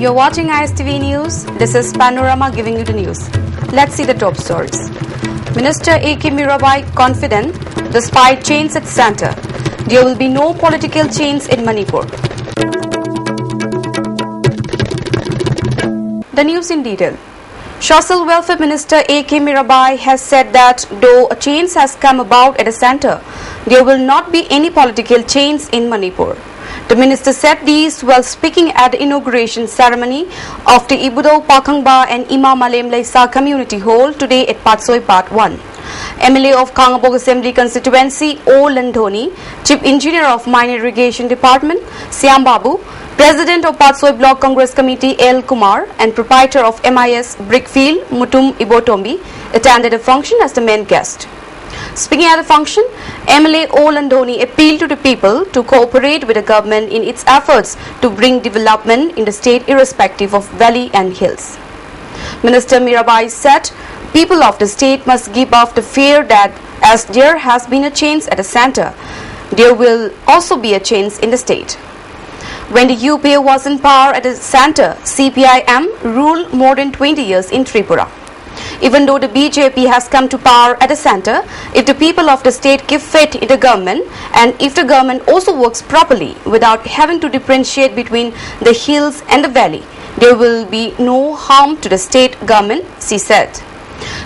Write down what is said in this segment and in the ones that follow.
You're watching ISTV News. This is Panorama giving you the news. Let's see the top stories. Minister A.K. Mirabai confident despite chains at Santa. There will be no political chains in Manipur. The news in detail. Social Welfare Minister A.K. Mirabai has said that though a change has come about at the centre, there will not be any political change in Manipur. The minister said these while speaking at the inauguration ceremony of the Ibudo Pakangba and Ima Malem Laisa Community Hall today at Patsoi Part 1. MLA of Kangabog Assembly Constituency O. Landhoni, Chief Engineer of Mine Irrigation Department Siam Babu, President of Patsoi Block Congress Committee L. Kumar and proprietor of MIS Brickfield Mutum Ibotombi attended the function as the main guest. Speaking at the function, MLA O. Landhoni appealed to the people to cooperate with the government in its efforts to bring development in the state irrespective of valley and hills. Minister Mirabai said people of the state must give up the fear that as there has been a change at the centre, there will also be a change in the state. When the UPA was in power at the centre, CPIM ruled more than 20 years in Tripura. Even though the BJP has come to power at the centre, if the people of the state give faith in the government and if the government also works properly without having to differentiate between the hills and the valley, there will be no harm to the state government, she said.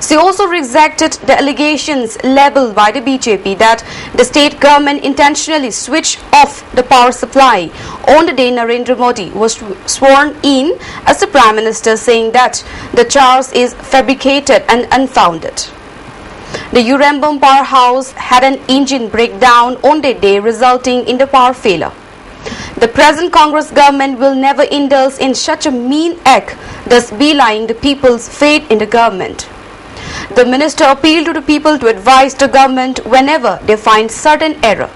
She also rejected the allegations labelled by the BJP that the state government intentionally switched off the power supply on the day Narendra Modi was sworn in as the Prime Minister, saying that the charge is fabricated and unfounded. The Urambam powerhouse had an engine breakdown on that day, resulting in the power failure. The present Congress government will never indulge in such a mean act, thus belying the people's faith in the government. The minister appealed to the people to advise the government whenever they find certain error.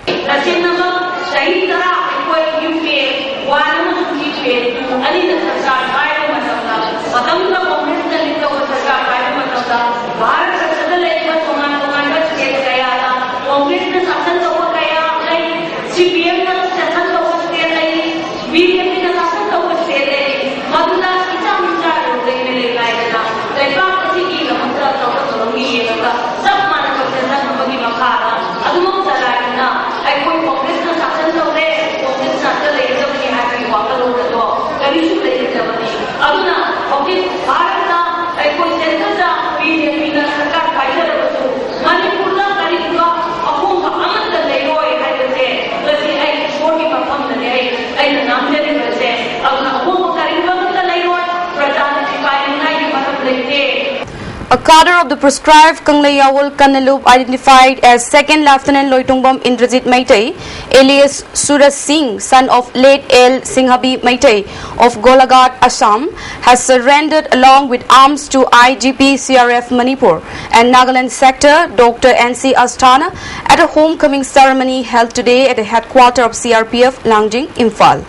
A cadre of the proscribed Kanglayawal Kanalup identified as 2nd Lieutenant Loitongbam Indrajit Maitai, alias Suraj Singh, son of late L. Singhabi Maitai of Golagat, Assam, has surrendered along with arms to IGP CRF Manipur and Nagaland sector Dr. N.C. Asthana at a homecoming ceremony held today at the headquarters of CRPF Langjing, Imphal.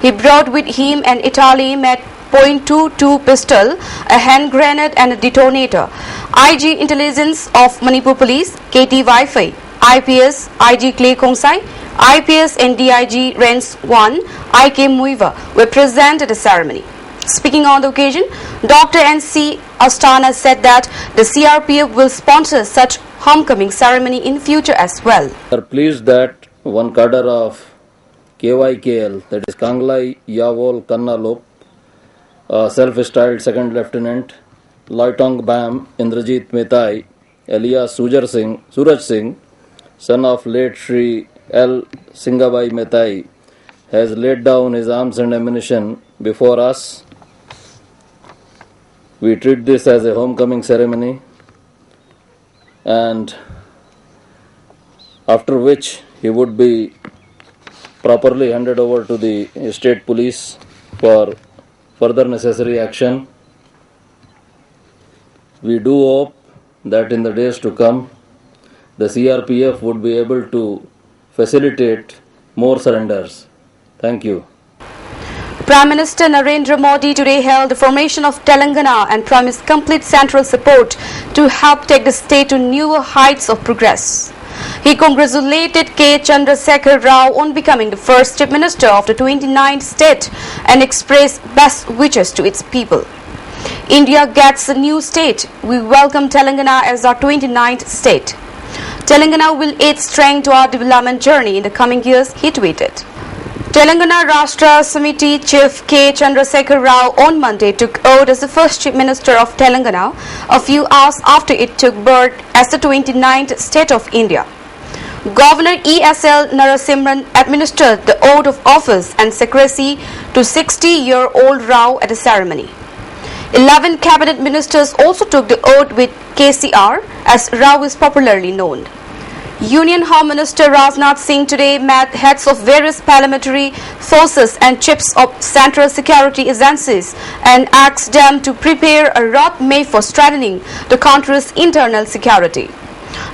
He brought with him an Italy-made .22 pistol, a hand grenade and a detonator. IG Intelligence of Manipur Police, KT Wi-Fi, IPS, IG Clay Kongsai, IPS and DIG Range 1, IK Muiva were present at the ceremony. Speaking on the occasion, Dr. N.C. Asthana said that the CRPF will sponsor such homecoming ceremony in future as well. We are pleased that one cadre of KYKL, that is Kanglai Yawol Kannalop, self-styled 2nd Lieutenant Loitong Bam Indrajit Metai, alias Suraj Singh, son of late Shri L. Singhabai Metai, has laid down his arms and ammunition before us. We treat this as a homecoming ceremony, and after which he would be properly handed over to the state police for further necessary action. We do hope that in the days to come, the CRPF would be able to facilitate more surrenders. Thank you. Prime Minister Narendra Modi today held the formation of Telangana and promised complete central support to help take the state to newer heights of progress. He congratulated K. Chandrasekhar Rao on becoming the first Chief Minister of the 29th state and expressed best wishes to its people. India gets a new state. We welcome Telangana as our 29th state. Telangana will add strength to our development journey in the coming years, he tweeted. Telangana Rashtra Samiti Chief K. Chandrasekhar Rao on Monday took oath as the first Chief Minister of Telangana a few hours after it took birth as the 29th state of India. Governor ESL Narasimhan administered the oath of office and secrecy to 60-year-old Rao at the ceremony. 11 cabinet ministers also took the oath with KCR, as Rao is popularly known. Union Home Minister Rajnath Singh today met heads of various paramilitary forces and chiefs of central security agencies and asked them to prepare a roadmap for strengthening the country's internal security.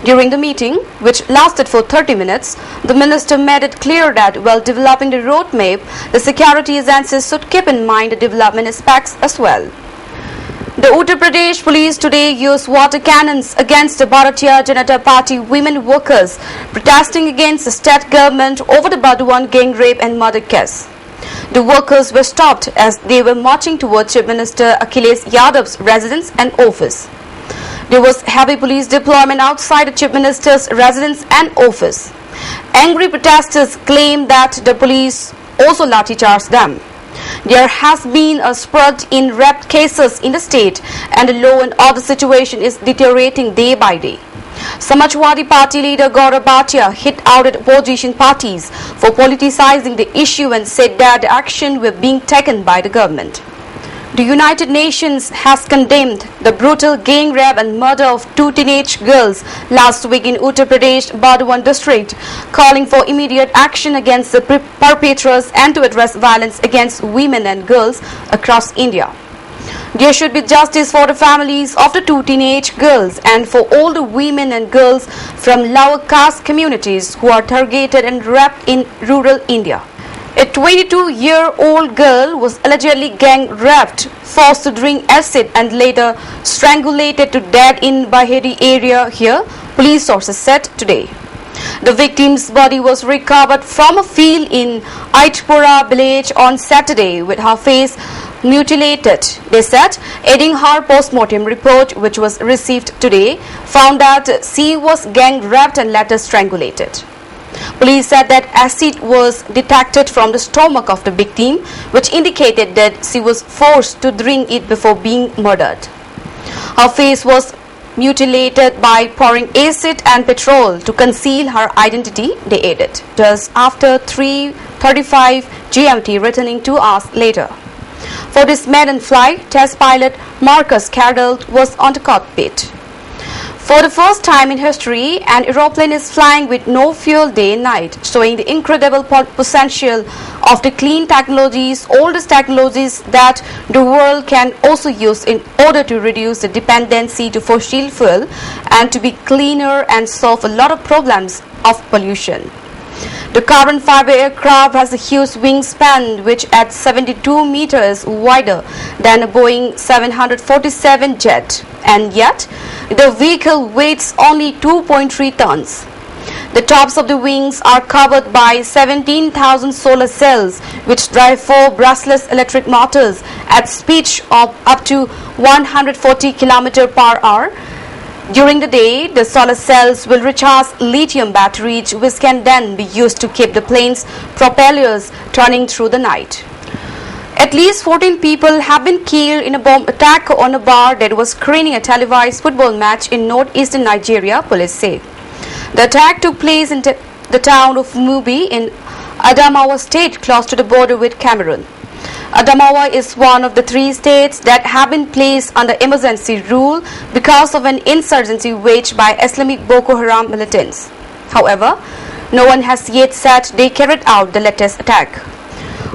During the meeting, which lasted for 30 minutes, the minister made it clear that while developing the roadmap, the security agencies should keep in mind the development aspects as well. The Uttar Pradesh police today used water cannons against the Bharatiya Janata Party women workers protesting against the state government over the Badwan gang rape and murder case. The workers were stopped as they were marching towards Chief Minister Akhilesh Yadav's residence and office. There was heavy police deployment outside the Chief Minister's residence and office. Angry protesters claimed that the police also lathi-charged them. There has been a spurt in rape cases in the state and the law and order situation is deteriorating day by day. Samajwadi Party leader Gaurav Bhatia hit out at opposition parties for politicizing the issue and said that the action were being taken by the government. The United Nations has condemned the brutal gang rape and murder of 2 teenage girls last week in Uttar Pradesh, Badwan district, calling for immediate action against the perpetrators and to address violence against women and girls across India. There should be justice for the families of the 2 teenage girls and for all the women and girls from lower caste communities who are targeted and raped in rural India. A 22-year-old girl was allegedly gang raped, forced to drink acid and later strangulated to death in Baheri area here, police sources said today. The victim's body was recovered from a field in Aitpura village on Saturday with her face mutilated. They said, aiding her post-mortem report, which was received today, found that she was gang raped and later strangulated. Police said that acid was detected from the stomach of the victim, which indicated that she was forced to drink it before being murdered. Her face was mutilated by pouring acid and petrol to conceal her identity, they added. Just after 3:35 GMT, returning 2 hours later. For this maiden flight, test pilot Marcus Cardell was on the cockpit. For the first time in history, an aeroplane is flying with no fuel day and night, showing the incredible potential of the clean technologies, all these technologies that the world can also use in order to reduce the dependency to fossil fuel and to be cleaner and solve a lot of problems of pollution. The carbon fiber aircraft has a huge wingspan which at 72 meters wider than a Boeing 747 jet, and yet the vehicle weighs only 2.3 tons. The tops of the wings are covered by 17,000 solar cells which drive 4 brushless electric motors at speeds of up to 140 km per hour. During the day, the solar cells will recharge lithium batteries which can then be used to keep the plane's propellers turning through the night. At least 14 people have been killed in a bomb attack on a bar that was screening a televised football match in northeastern Nigeria, police say. The attack took place in the town of Mubi in Adamawa state, close to the border with Cameroon. Adamawa is one of the 3 states that have been placed under emergency rule because of an insurgency waged by Islamic Boko Haram militants. However, no one has yet said they carried out the latest attack.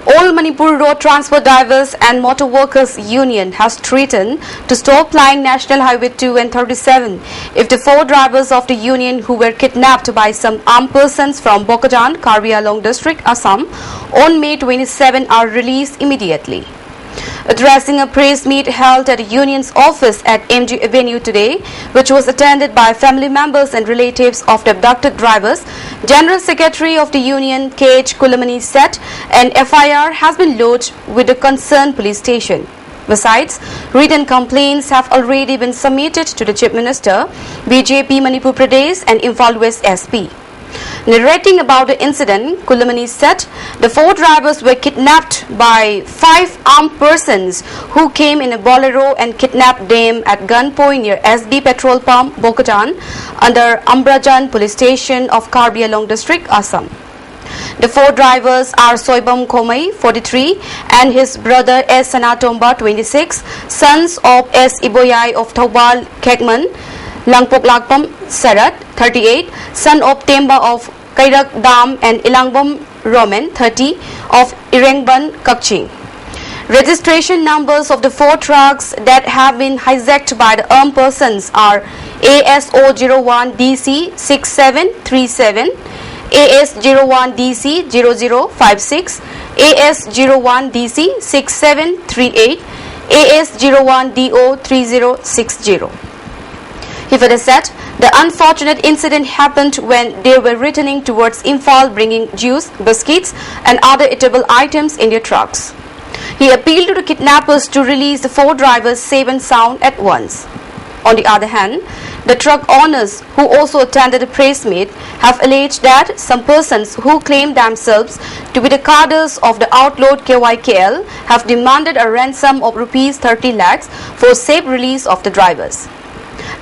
All Manipur Road Transport Drivers and Motor Workers Union has threatened to stop plying National Highway 2 and 37 if the 4 drivers of the union who were kidnapped by some armed persons from Bokajan, Karbi Anglong district, Assam on May 27 are released immediately. Addressing a press meet held at a union's office at MG Avenue today, which was attended by family members and relatives of the abducted drivers, General Secretary of the union, K.H. Kulamani, said an FIR has been lodged with the concerned police station. Besides, written complaints have already been submitted to the Chief Minister, BJP Manipur Pradesh and Imphal West SP. Narrating about the incident, Kulamani said the 4 drivers were kidnapped by 5 armed persons who came in a bolero and kidnapped them at gunpoint near SB Petrol Pump, Bokatan, under Ambrajan Police Station of Karbi Anglong District, Assam. The 4 drivers are Soibam Komai, 43, and his brother S. Sanatomba, 26, sons of S. Iboyai of Thobal Kekman, Langpok Lakpam Sarat, 38, son of Temba of Kairak Dam and Ilangbom Roman, 30, of Irengban Kakching. Registration numbers of the 4 trucks that have been hijacked by the armed persons are AS001DC 6737, AS01DC 0056, AS01DC 6738, AS01DO 3060. He further said the unfortunate incident happened when they were returning towards Imphal bringing juice, biscuits and other eatable items in their trucks. He appealed to the kidnappers to release the 4 drivers safe and sound at once. On the other hand, the truck owners, who also attended the press meet, have alleged that some persons who claim themselves to be the cadres of the outlawed KYKL have demanded a ransom of rupees 30 lakhs for safe release of the drivers.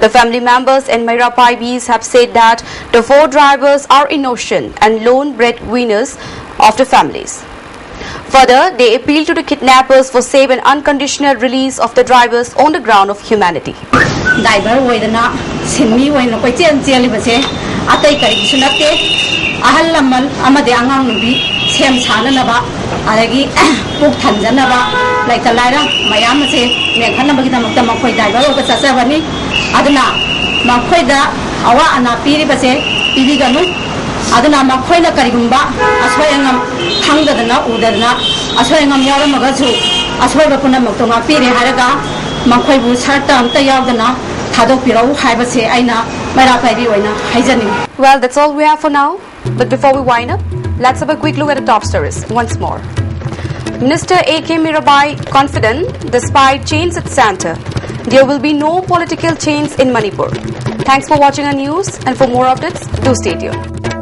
The family members and Maira Paibis have said that the 4 drivers are innocent and lone breadwinners of the families. Further, they appeal to the kidnappers for safe and unconditional release of the drivers on the ground of humanity. Driver oidana sinmi oina koi chen chelibase atai kari sunate ahal lamal amade angang nubi sem chana ba adagi puk thanjana ba laita laira mayam se mekhanna bagi tamakta makoi driver oga chasabani aduna makoi da awa ana piri base piri ganu aduna makoi na karigumba aswayangam thangdana udana aswayangam yauramaga chu aswayba puna maktonga piri haraga makoi bu sarta amta yaudana thadokpirau haibase aina Maira Paibi oina haijani. Well, that's all we have for now. But before we wind up, let's have a quick look at the top stories once more. Minister A.K. Mirabai confident despite change at Santa, there will be no political change in Manipur. Thanks for watching our news, and for more updates, do stay tuned.